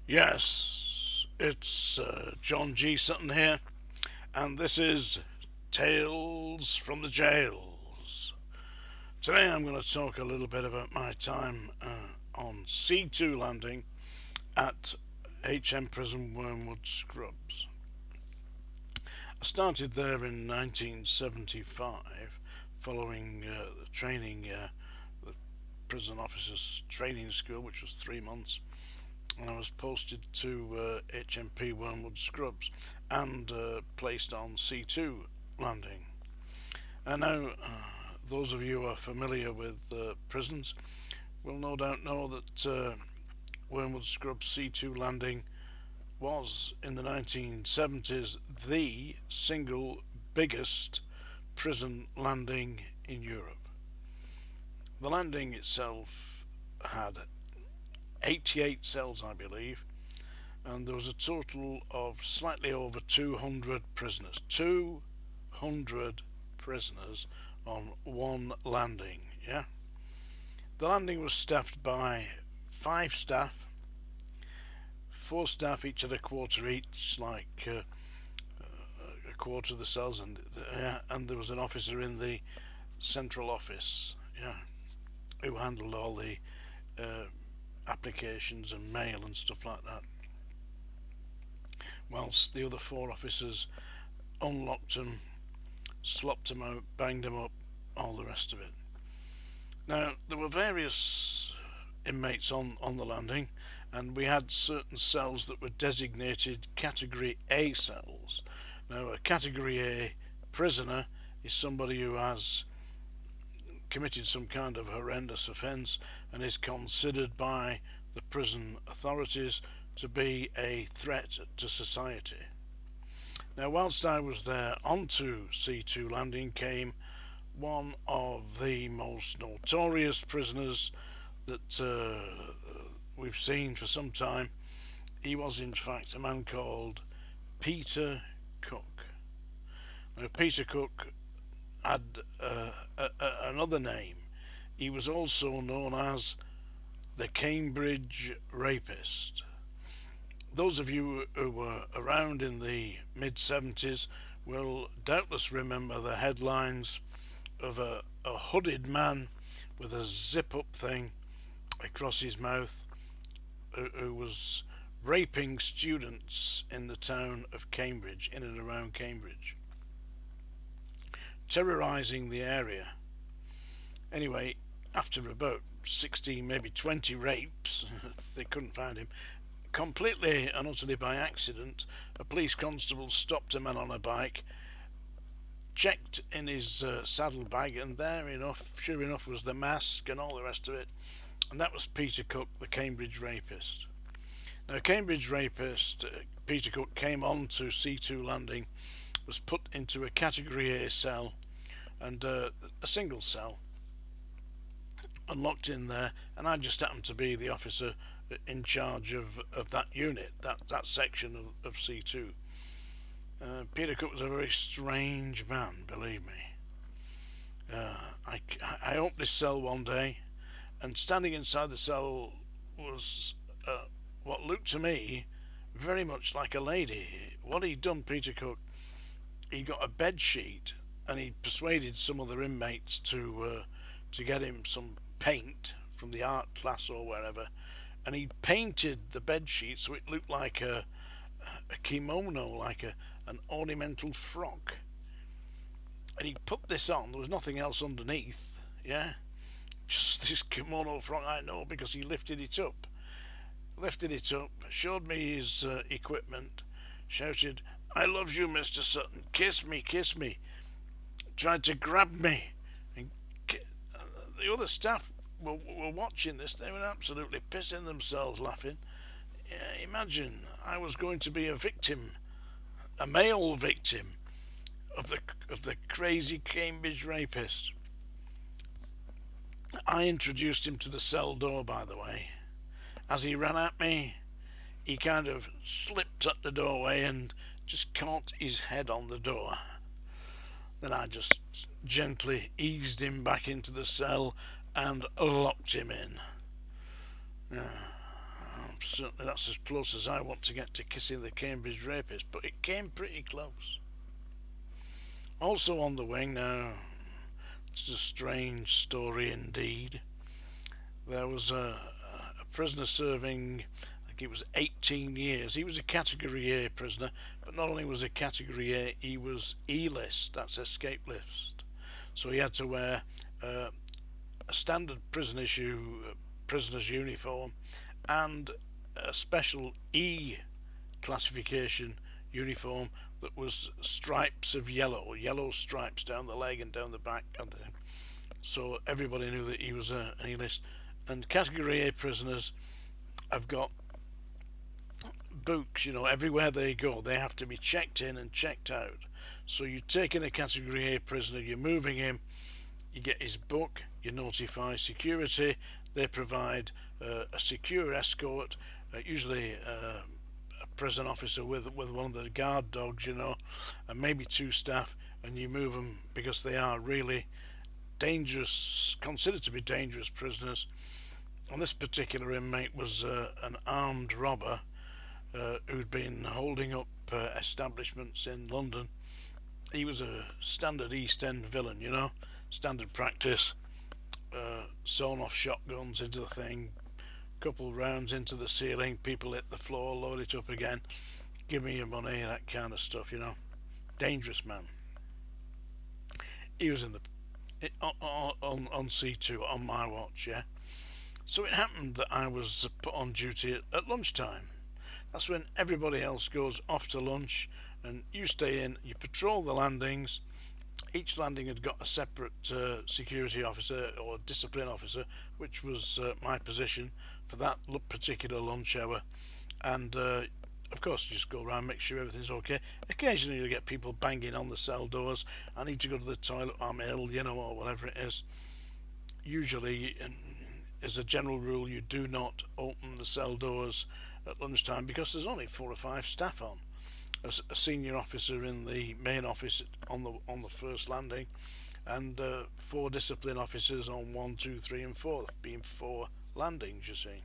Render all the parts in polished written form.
Yes, it's John G. Sutton here, and this is Tales from the Jails. Today I'm going to talk a little bit about my time on C2 landing at HM Prison Wormwood Scrubs. I started there in 1975 following the training, the prison officers training school, which was 3 months. And I was posted to HMP Wormwood Scrubs and placed on C2 landing. And now, those of you who are familiar with prisons will no doubt know that Wormwood Scrubs C2 landing was, in the 1970s, the single biggest prison landing in Europe. The landing itself had 88 cells, I believe, and there was a total of slightly over 200 prisoners. 200 prisoners on one landing, yeah? The landing was staffed by 5 staff, 4 staff, each had a quarter each, like a quarter of the cells, and there was an officer in the central office, yeah, who handled all the applications and mail and stuff like that, whilst the other 4 officers unlocked them, slopped them out, banged them up, all the rest of it. Now, there were various inmates on the landing, and we had certain cells that were designated Category A cells. Now, a Category A prisoner is somebody who has committed some kind of horrendous offence and is considered by the prison authorities to be a threat to society. Now, whilst I was there, onto C2 landing came one of the most notorious prisoners that we've seen for some time. He was in fact a man called Peter Cook. Now, Peter Cook had another name. He was also known as the Cambridge Rapist. Those of you who were around in the mid-70s will doubtless remember the headlines of a hooded man with a zip-up thing across his mouth who was raping students in the town of Cambridge, in and around Cambridge, terrorising the area. Anyway, after about 16, maybe 20 rapes, they couldn't find him. Completely and utterly by accident, a police constable stopped a man on a bike, checked in his saddlebag, and sure enough, was the mask and all the rest of it. And that was Peter Cook, the Cambridge Rapist. Now, Cambridge Rapist, Peter Cook, came on to C2 landing, was put into a Category A cell, and a single cell, and locked in there, and I just happened to be the officer in charge of that unit, that section of C2. Peter Cook was a very strange man, believe me. I opened his cell one day, and standing inside the cell was what looked to me very much like a lady. What he'd done, Peter Cook, he got a bed sheet, and he persuaded some other inmates to get him some paint from the art class or wherever, and he painted the bed sheet so it looked like a kimono, like an ornamental frock. And he put this on. There was nothing else underneath, yeah, just this kimono frock. I know, because he lifted it up, showed me his equipment, shouted, "I love you, Mr. Sutton, kiss me, kiss me," tried to grab me, and the other staff were watching this. They were absolutely pissing themselves laughing. Imagine I was going to be a victim, a male victim of the crazy Cambridge Rapist. I introduced him to the cell door, by the way. As he ran at me, he kind of slipped at the doorway and just caught his head on the door. Then I just gently eased him back into the cell and locked him in. Certainly that's as close as I want to get to kissing the Cambridge Rapist, but it came pretty close. Also on the wing now, it's a strange story indeed. There was a prisoner serving, I think it was 18 years. He was a Category A prisoner, but not only was he Category A, he was E-list, that's escape list. So he had to wear a standard prison issue prisoner's uniform and a special E classification uniform that was stripes of yellow stripes down the leg and down the back, so everybody knew that he was an E-list. And Category A prisoners have got books, everywhere they go they have to be checked in and checked out. So you take in a Category A prisoner, you're moving him, you get his book, you notify security, they provide a secure escort, usually a prison officer with one of the guard dogs, and maybe 2 staff, and you move them because they are really dangerous, considered to be dangerous prisoners. And this particular inmate was an armed robber who'd been holding up establishments in London. He was a standard East End villain, standard practice, sawn off shotguns into the thing, couple rounds into the ceiling, people hit the floor, load it up again, give me your money, that kind of stuff, Dangerous man. He was on C2 on my watch, yeah. So it happened that I was put on duty at lunchtime. That's when everybody else goes off to lunch, and you stay in, you patrol the landings. Each landing had got a separate security officer or discipline officer, which was my position for that particular lunch hour. And of course you just go around, make sure everything's okay. Occasionally you get people banging on the cell doors, I need to go to the toilet, I'm ill, or whatever it is. Usually, as a general rule, you do not open the cell doors at lunchtime because there's only 4 or 5 staff on. A senior officer in the main office on the first landing, and 4 discipline officers on 1, 2, 3 and 4, being 4 landings, you see.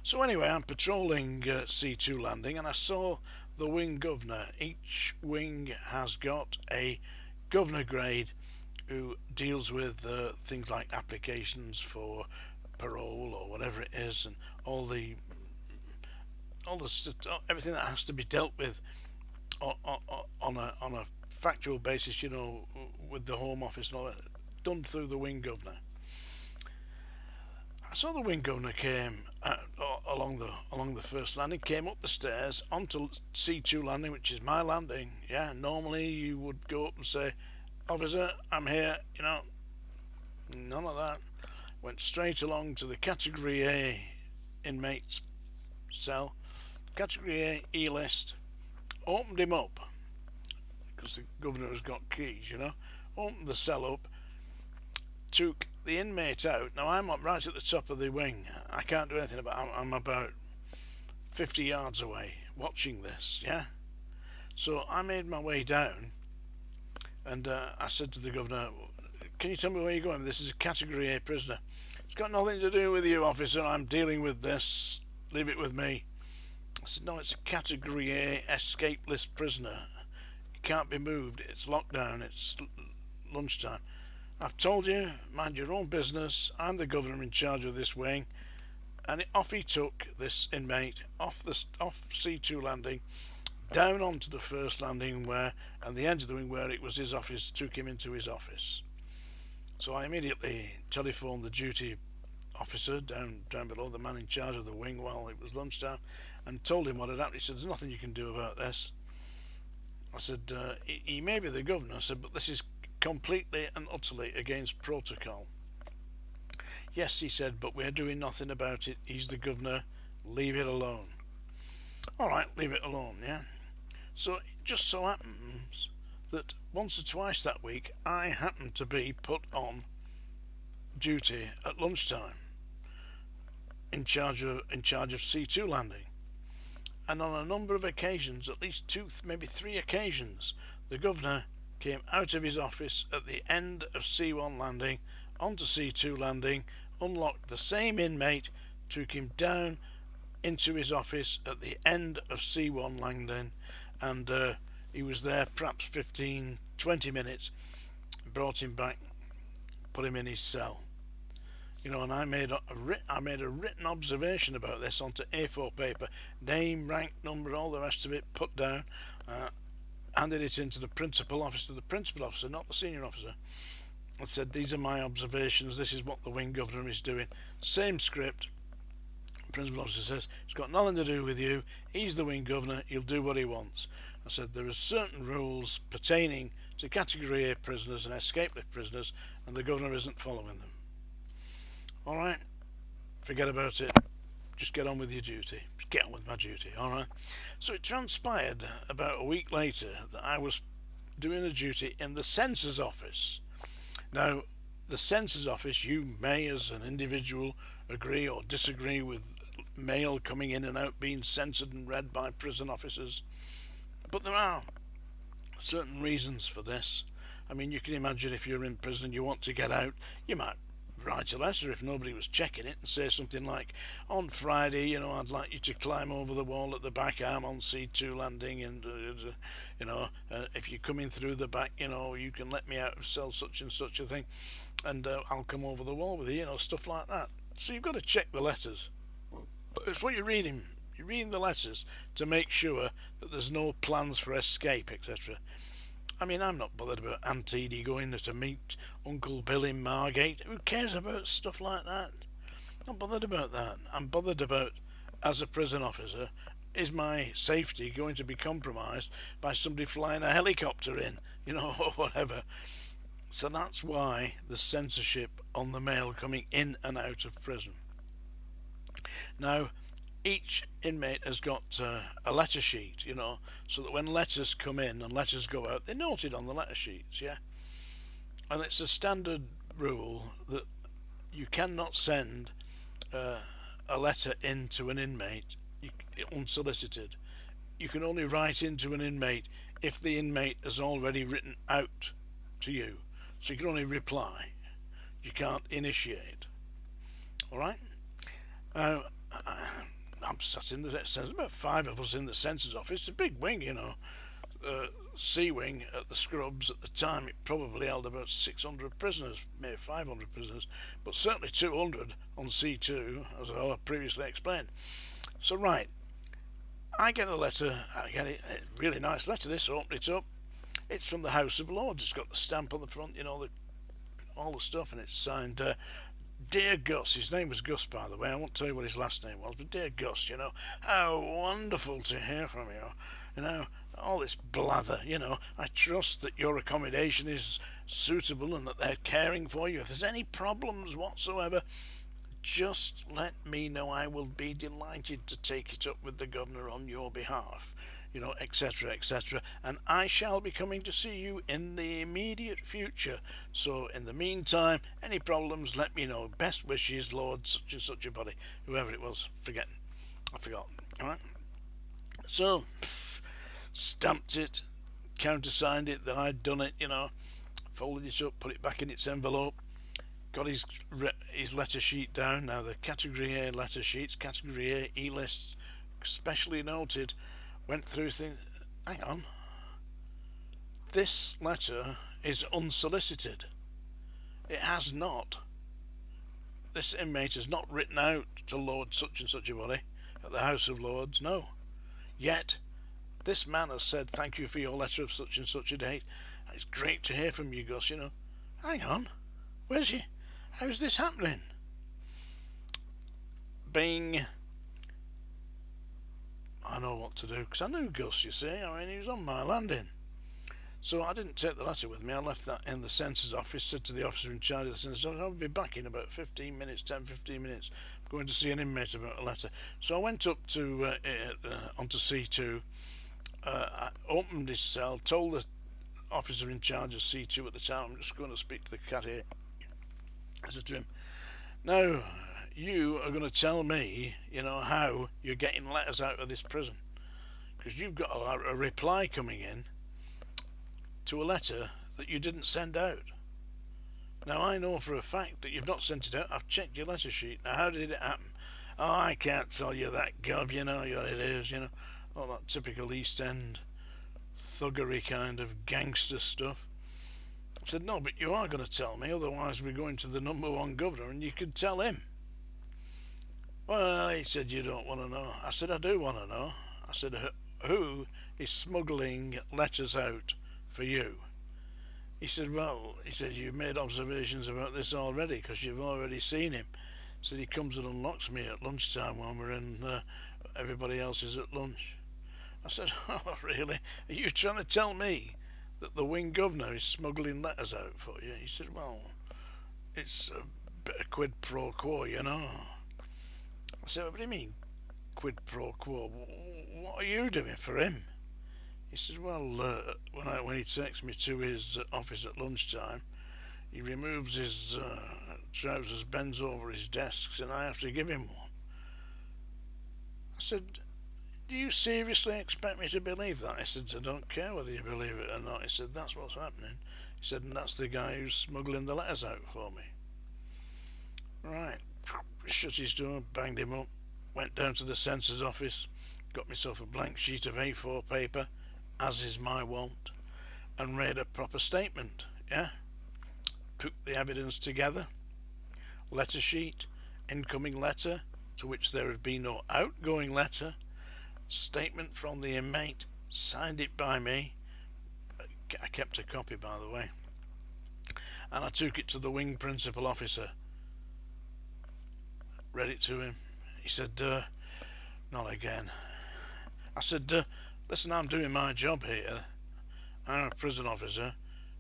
So anyway, I'm patrolling C2 landing, and I saw the wing governor. Each wing has got a governor grade who deals with things like applications for parole or whatever it is, and everything that has to be dealt with on a factual basis, with the Home Office and all that, done through the wing governor. I saw the wing governor came along the first landing, came up the stairs onto C2 landing, which is my landing. Yeah, normally you would go up and say, "Officer, I'm here," None of that. Went straight along to the Category A inmates cell. Category A E-list. Opened him up because the governor has got keys, Opened the cell up, took the inmate out. Now I'm up right at the top of the wing. I can't do anything about it. I'm about 50 yards away watching this, yeah. So I made my way down, and I said to the governor, "Can you tell me where you're going? This is a Category A prisoner." "It's got nothing to do with you, officer. I'm dealing with this. Leave it with me." I said, "No, it's a Category A escape list prisoner. It can't be moved. It's locked down. It's lunchtime. I've told you, mind your own business. I'm the governor in charge of this wing." And off he took this inmate off C2 landing, down onto the first landing and the end of the wing where it was his office, took him into his office. So I immediately telephoned the duty officer down below, the man in charge of the wing while it was lunchtime, and told him what had happened. He said, "There's nothing you can do about this." I said, he may be the governor. I said, "But this is completely and utterly against protocol." "Yes," he said, "but we're doing nothing about it. He's the governor. Leave it alone." All right, leave it alone, yeah. So it just so happens that once or twice that week I happened to be put on duty at lunchtime in charge of C2 landing, and on a number of occasions, at least 2, maybe 3 occasions, the governor came out of his office at the end of C1 landing onto C2 landing, unlocked the same inmate, took him down into his office at the end of C1 Langdon, and he was there perhaps 15-20 minutes, brought him back, put him in his cell. You know, and I made a written observation about this onto A4 paper, name, rank, number, all the rest of it, put down, handed it into the principal officer, not the senior officer, and said, these are my observations, this is what the wing governor is doing. Same script. The principal officer says, it's got nothing to do with you, he's the wing governor, he'll do what he wants. I said, there are certain rules pertaining to category A prisoners and escape lift prisoners, and the governor isn't following them. Alright, forget about it, just get on with your duty, just get on with my duty, alright. So it transpired about a week later that I was doing a duty in the censor's office. Now, the censor's office, you may as an individual agree or disagree with mail coming in and out being censored and read by prison officers, but there are certain reasons for this. I mean, you can imagine if you're in prison and you want to get out, you might write a letter if nobody was checking it and say something like, on Friday, you know, I'd like you to climb over the wall at the back, I'm on C2 landing, and you know, if you're coming through the back, you know, you can let me out of cell such and such a thing, and I'll come over the wall with you, you know, stuff like that. So you've got to check the letters. But it's what you're reading the letters to make sure that there's no plans for escape, etc. I mean, I'm not bothered about Aunt Edie going to meet Uncle Bill in Margate. Who cares about stuff like that? I'm not bothered about that. I'm bothered about, as a prison officer, is my safety going to be compromised by somebody flying a helicopter in, you know, or whatever. So that's why the censorship on the mail coming in and out of prison. Now, each inmate has got a letter sheet, you know, so that when letters come in and letters go out, they're noted on the letter sheets, yeah? And it's a standard rule that you cannot send a letter in to an inmate unsolicited. You can only write into an inmate if the inmate has already written out to you. So you can only reply. You can't initiate. Alright? Now, I'm sat in there's about 5 of us in the censor's office. It's a big wing, you know. C wing at the Scrubs at the time, it probably held about 600 prisoners, maybe 500 prisoners, but certainly 200 on C2, as I previously explained. So right, I get a letter, a really nice letter, this, open it up. It's from the House of Lords, it's got the stamp on the front, you know, all the stuff, and it's signed, Dear Gus, his name was Gus, by the way, I won't tell you what his last name was, but Dear Gus, you know, how wonderful to hear from you, you know, all this blather, you know, I trust that your accommodation is suitable and that they're caring for you. If there's any problems whatsoever, just let me know. I will be delighted to take it up with the governor on your behalf, you know, etc., etc. And I shall be coming to see you in the immediate future. So in the meantime, any problems, let me know. Best wishes, Lord such and such a body, whoever it was, I forgot. All right. So stamped it, countersigned it that I'd done it, you know, folded it up, put it back in its envelope, got his letter sheet down. Now the category A letter sheets, category A E-lists, specially noted, went through things. Hang on, this letter is unsolicited. It has not. This inmate has not written out to Lord such and such a body at the House of Lords, no. Yet this man has said, thank you for your letter of such and such a date. It's great to hear from you, Gus, you know. Hang on, where's he? How's this happening? Bing. I know what to do, because I knew Gus, you see. I mean, he was on my landing. So I didn't take the letter with me. I left that in the censor's office, said to the officer in charge of the censor's office, I'll be back in about 15 minutes, 10-15 minutes. I'm going to see an inmate about a letter. So I went up to onto C2, I opened his cell, told the officer in charge of C2 at the time, I'm just going to speak to the cat here. I said to him, now you are going to tell me, you know, how you're getting letters out of this prison, because you've got a reply coming in to a letter that you didn't send out. Now I know for a fact that you've not sent it out. I've checked your letter sheet. Now how did it happen? Oh, I can't tell you that, Gov, you know what it is, you know. All that typical East End thuggery kind of gangster stuff. I said, no, but you are going to tell me, otherwise we're going to the number one governor and you could tell him. Well, he said, you don't want to know. I said, I do want to know. I said, who is smuggling letters out for you? He said, well, he said, you've made observations about this already because you've already seen him. He said, he comes and unlocks me at lunchtime when we're in, everybody else is at lunch. I said, oh, really? Are you trying to tell me that the wing governor is smuggling letters out for you? He said, well, it's a bit of quid pro quo, you know. I said, what do you mean, quid pro quo? What are you doing for him? He said, well, when he takes me to his office at lunchtime, he removes his trousers, bends over his desks, and I have to give him one. I said, do you seriously expect me to believe that? He said, I don't care whether you believe it or not. He said, that's what's happening. He said, and that's the guy who's smuggling the letters out for me. Right. Shut his door, banged him up, went down to the censor's office, got myself a blank sheet of A4 paper, as is my wont, and read a proper statement, yeah? Put the evidence together, letter sheet, incoming letter, to which there had been no outgoing letter, statement from the inmate, signed it by me. I kept a copy, by the way, and I took it to the wing principal officer, read it to him. He said, not again. I said, listen, I'm doing my job here. I'm a prison officer,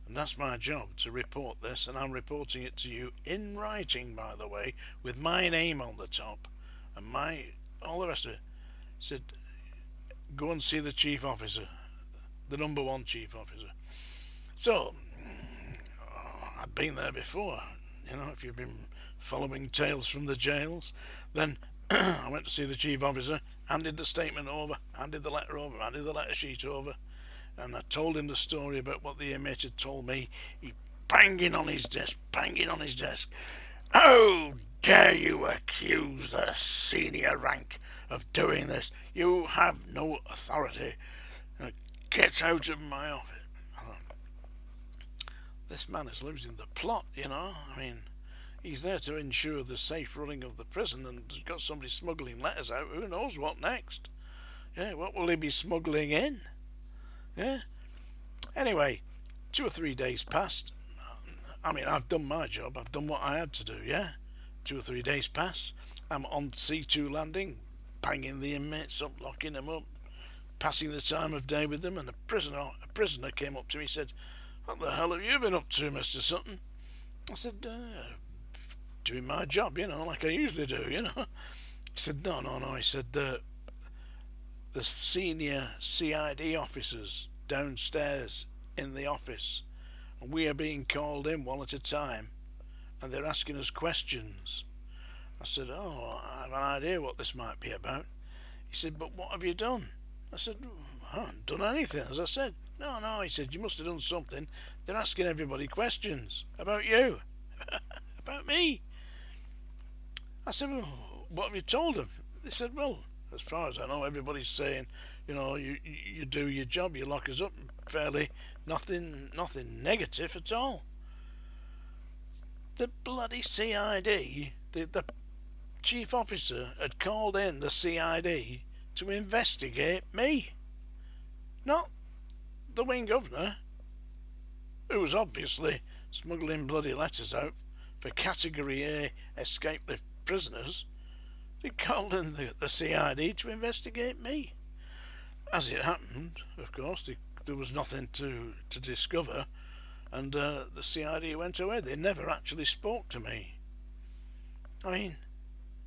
and that's my job, to report this, and I'm reporting it to you in writing, by the way, with my name on the top, and all the rest of it. He said, go and see the chief officer, the number one chief officer. So, I'd been there before, you know, if you've been following Tales from the Jails. Then I went to see the chief officer, handed the statement over, handed the letter over, handed the letter sheet over, and I told him the story about what the inmate had told me. He banging on his desk. How dare you accuse the senior rank of doing this? You have no authority. Get out of my office. This man is losing the plot, you know. I mean, he's there to ensure the safe running of the prison, and has got somebody smuggling letters out. Who knows what next? Yeah, what will he be smuggling in? Yeah. Anyway, 2 or 3 days passed. I mean, I've done my job. I've done what I had to do, yeah? 2 or 3 days pass. I'm on C2 landing, banging the inmates up, locking them up, passing the time of day with them, and a prisoner came up to me and said, what the hell have you been up to, Mr. Sutton? I said, doing my job, you know, like I usually do, you know. He said, no. He said, the senior CID officers downstairs in the office, and we are being called in one at a time, and they're asking us questions. I said, oh, I have an idea what this might be about. He said, but what have you done? I said, I haven't done anything, as I said. No, he said, you must have done something. They're asking everybody questions about you. About me. I said, well, what have you told them? They said, well, as far as I know, everybody's saying, you know, you do your job, you lock us up, fairly nothing negative at all. The bloody CID, the chief officer had called in the CID to investigate me, not the wing governor, who was obviously smuggling bloody letters out for Category A escape lift prisoners. They called in the CID to investigate me. As it happened, of course, there was nothing to discover, and the CID went away. They never actually spoke to me. I mean,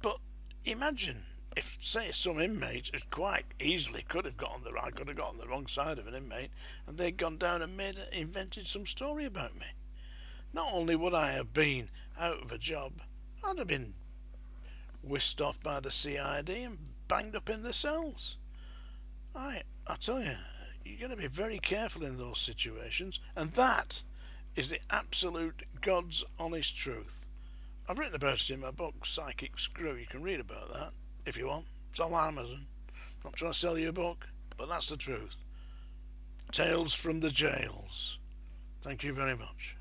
but imagine if, say, some inmate had quite easily could have got on the wrong side of an inmate, and they'd gone down and invented some story about me. Not only would I have been out of a job, I'd have been whisked off by the CID and banged up in the cells. I tell you, you've got to be very careful in those situations, and that is the absolute God's honest truth. I've written about it in my book, Psychic Screw. You can read about that. if you want. It's on Amazon. Not trying to sell you a book, but that's the truth. Tales from the Jails. Thank you very much.